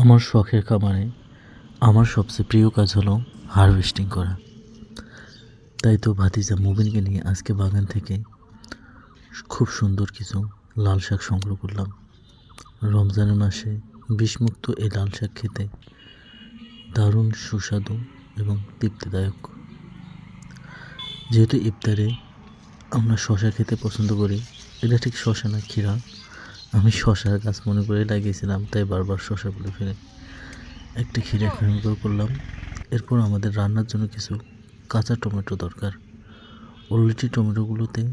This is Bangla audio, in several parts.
আমার শখের খামারে আমার সবচেয়ে প্রিয় কাজ হলো হারভেস্টিং করা। তাই তো ভাতিজা মুবিনকে নিয়ে আজকে বাগান থেকে খুব সুন্দর কিছু লাল শাক সংগ্রহ করলাম। রমজানের মাসে বিষমুক্ত এই লাল শাক খেতে দারুণ সুস্বাদু এবং তৃপ্তিদায়ক। যেহেতু ইফতারে আমরা শশা খেতে পছন্দ করি, এটা ঠিক শশা না ক্ষীরা, আমি শশার গাছ মনে করে লাগিয়েছিলাম, তাই বারবার শশা বলে ফেলে। একটা ক্ষীরা সংগ্রহ করলাম। এরপর আমাদের রান্নার জন্য কিছু কাঁচা টমেটো দরকার। অলরেডি টমেটোগুলোতে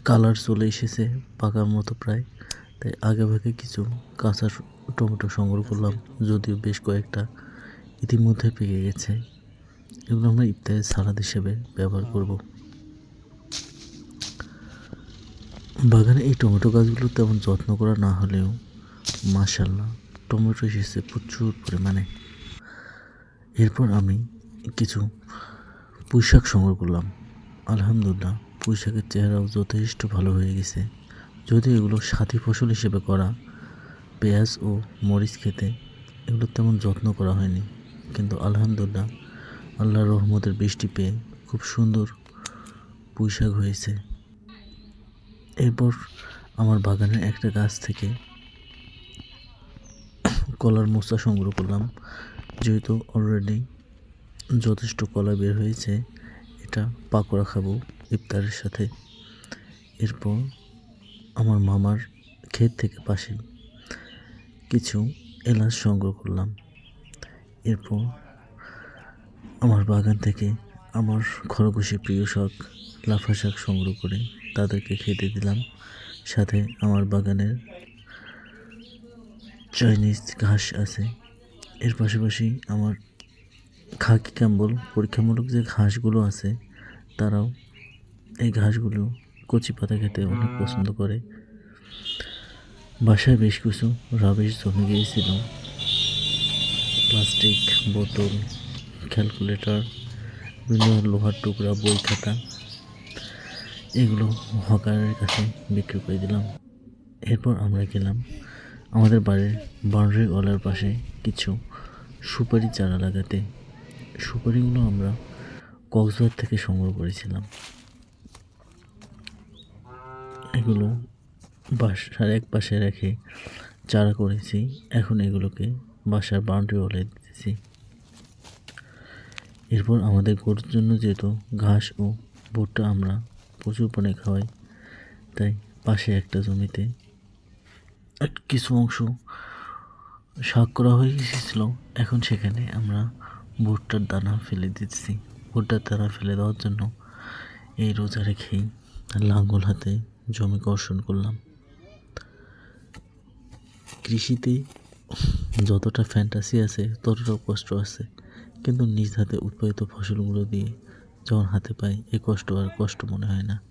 কালার চলে এসেছে, পাকার মতো প্রায়, তাই আগেভাগে কিছু কাঁচা টমেটো সংগ্রহ করলাম, যদিও বেশ কয়েকটা ইতিমধ্যে পেকে গেছে। এগুলো আমরা ইফতারের সালাদ হিসেবে ব্যবহার করব। বাগানে এই টমেটো গাছগুলো তেমন যত্ন করা না হলেও মাশাআল্লাহ টমেটো এসেছে প্রচুর পরিমাণে। এরপর আমি কিছু পুঁই শাক সংগ্রহ করলাম। আলহামদুলিল্লাহ পুঁই শাকের চেহারাও যথেষ্ট ভালো হয়ে গেছে। যদিও এগুলো সাথী ফসল হিসেবে করা, পেঁয়াজ ও মরিচ খেতে এগুলো তেমন যত্ন করা হয়নি, কিন্তু আলহামদুলিল্লাহ আল্লাহর রহমতের বৃষ্টি পেয়ে খুব সুন্দর পুঁই শাক হয়েছে। এরপর আমার বাগানের একটা গাছ থেকে কলার মোচা সংগ্রহ করলাম। যেহেতু অলরেডি যথেষ্ট কলা বের হয়েছে, এটা পাকোড়া খাবো ইফতারের সাথে। এরপর আমার মামার ক্ষেত থেকে পাশে কিছু এলাচ সংগ্রহ করলাম। এরপর আমার বাগান থেকে আমার খরগোশের প্রিয় শাক লাফা শাক সংগ্রহ করে তাদেরকে খেতে দিলাম। সাথে আমার বাগানের চাইনিজ ঘাস আছে। এর পাশাপাশি আমার খাকি ক্যাম্বল পরীক্ষামূলক যে ঘাসগুলো আছে, তারাও এই ঘাসগুলো কচি পাতা খেতে অনেক পছন্দ করে। বাসায় বেশ কিছু রাবিশ জমে গিয়েছিল, প্লাস্টিক বোতল, ক্যালকুলেটর, বিভিন্ন লোহার টুকরা, বই খাতা, এগুলো হকারের কাছে বিক্রি করে দিলাম। এরপর আমরা গেলাম আমাদের বাড়ির বাউন্ডারি ওয়ালের পাশে কিছু সুপারি চারা লাগাতে। সুপারিগুলো আমরা কক্সবাজার থেকে সংগ্রহ করেছিলাম। এগুলো বাসার এক পাশে রেখে চারা করেছি, এখন এগুলোকে বাসার বাউন্ডারি ওয়ালে দিতেছি। এরপর আমাদের গরুর জন্য যেহেতু ঘাস ও ভুট্টা আমরা প্রচুর পরিমাণে খাওয়াই, তাই পাশে একটা জমিতে কিছু অংশ শাক করা হয়ে গিয়েছিল। এখন সেখানে আমরা ভুট্টার দানা ফেলে দিচ্ছি। ভুট্টার দানা ফেলে দেওয়ার জন্য এই রোজা রেখেই লাঙ্গল হাতে জমি কর্ষণ করলাম। কৃষিতে যতটা ফ্যান্টাসি আছে ততটাও কষ্ট আছে, কিন্তু নিজ হাতে উৎপাদিত ফসলগুলো দিয়ে যখন হাতে পাই এই কষ্ট আর কষ্ট মনে হয় না।